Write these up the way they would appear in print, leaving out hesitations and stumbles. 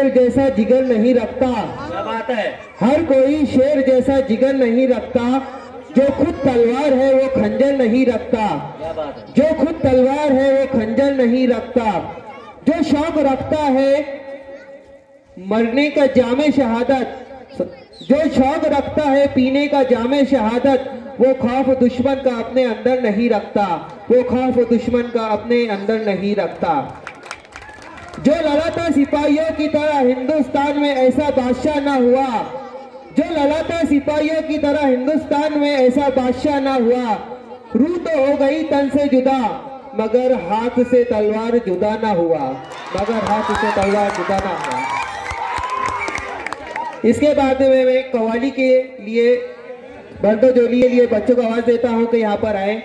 शेर जैसा जिगर नहीं रखता। क्या बात है। हर कोई शेर जैसा जिगर नहीं रखता। जो खुद तलवार है वो खंजर नहीं रखता। क्या बात है। जो खुद तलवार है वो खंजर नहीं रखता। जो शौक रखता है मरने का जामे शहादत, जो शौक रखता है पीने का जामे शहादत, वो खौफ दुश्मन का अपने अंदर नहीं रखता। वो खौफ दुश्मन का अपने अंदर नहीं रखता। जो लड़ा था सिपाहियों की तरह हिंदुस्तान में ऐसा बादशाह ना हुआ। जो लड़ा था सिपाहियों की तरह हिंदुस्तान में ऐसा बादशाह ना हुआ। रूह तो हो गई तन से जुदा मगर हाथ से तलवार जुदा ना हुआ। मगर हाथ से तलवार जुदा ना हुआ। इसके बाद में मैं कव्वाली के लिए बर्दो जोली के लिए बच्चों को आवाज देता हूं कि यहाँ पर आए।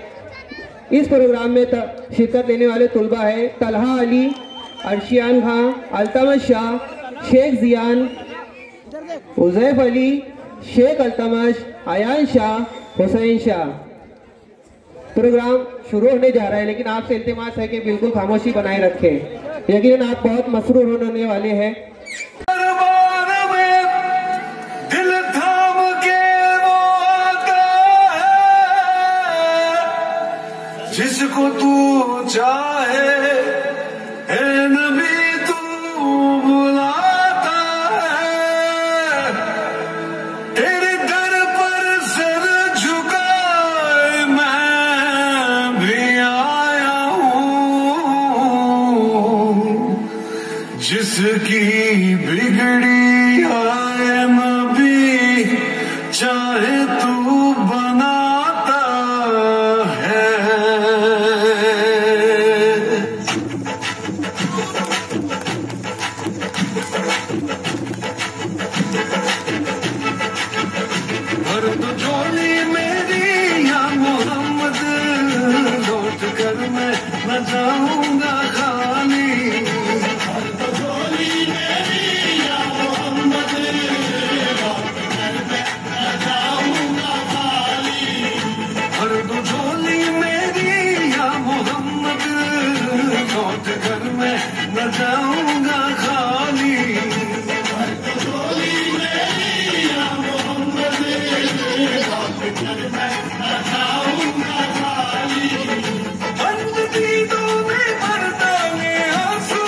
इस प्रोग्राम में शिरकत लेने वाले तुलबा है तलहा अली, अर्शियान खां, अल्तमश शाह, शेख जियान, उजैफ अली, शेख अल्तमश, आयान शाह, हुसैन शाह। प्रोग्राम शुरू होने जा रहा है लेकिन आपसे इल्तिमास है कि बिल्कुल खामोशी बनाए रखें। यकीनन आप बहुत मसरूर होने वाले हैं। जिसको तू चाहे है नबी तू बुलाता है। तेरे दर पर सर झुकाए मैं भी आया हूँ। जिसकी बिगड़ी है नबी चाहे तू बनाता है। भर तो झोली मेरी या मोहम्मद, लौट कर मैं न जाऊंगा खाली। भर तो झोली मेरी या मोहम्मद, लौट कर मैं न जाऊंगा खाली। भर तो झोली मेरी या मोहम्मद, लौट कर मैं न जाऊंगा खाली। भर तो झोली मेरी या मोहम्मद, लौट कर मैं न जाऊंगा खाली। बंद दीदों में मर्दाने आंसू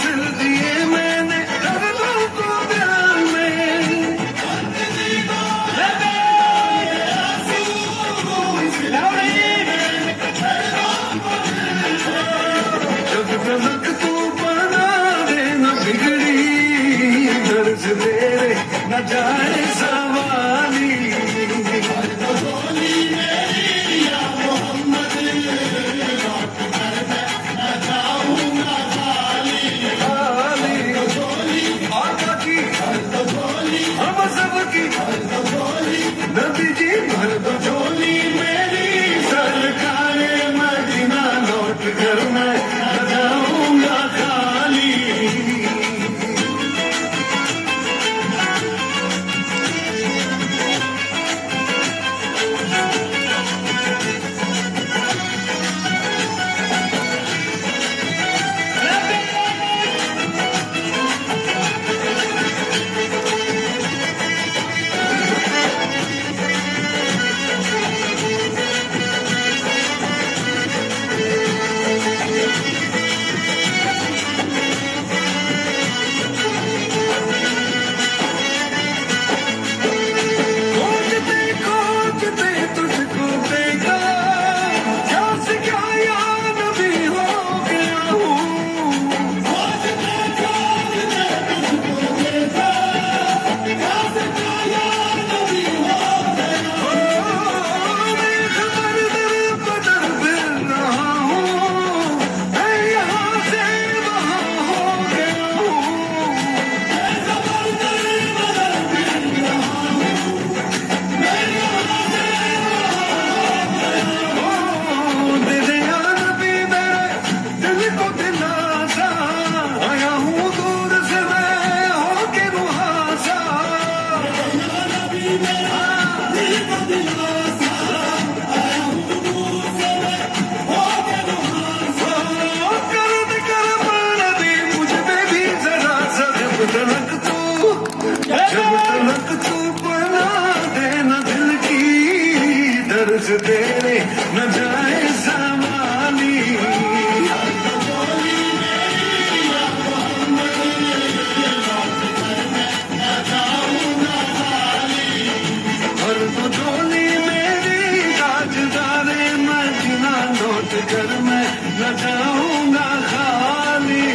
सिल दिए मैंने दर्दों को ध्यान में। बंद दीदों में आंसू सिल दिए मैंने दर्दों को ध्यान में। जब तलक तू बना दे न बिगड़ी दर्द तेरे न जाए सवाली। तो झोली मेरी या मोहम्मद, लौट कर मैं न जाऊंगा खाली। खाली तो झोली आका की, तो झोली हम सबकी, तो झोली नबी जी। भर तो झोली मेरी सरकारे मदीना, लौट कर मैं न जाऊंगा खाली। खोजते तुझको देखा, क्या से क्या यार नबी हो गया हूँ। खोजते तुझको देखा, क्या से क्या यार नबी हो गया हूँ। मैं खबर दर बदर फिर रहा हूँ, मैं यहाँ से वहाँ हो गया हूँ। मैं खबर दर बदर फिर रहा हूँ, मैं यहाँ से तेरे या नबी मेरे दिल को दिलासा। आया हूँ दूर से मैं होके मुहासा। या नबी मेरा दिल को दिलासा, आया हूँ दूर से मैं होके मुहासा। कर दे कर नबी मुझ पे भी जरा सा से तेरे न जाए सामानी। और तो झोली मेरी ताजदारे मदीना लौट कर मैं न जाऊंगा खाली।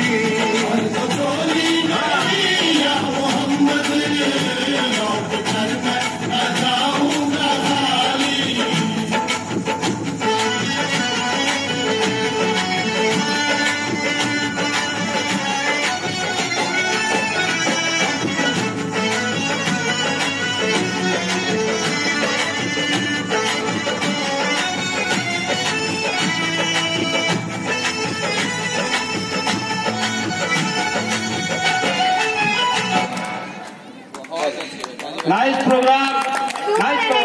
Nice program.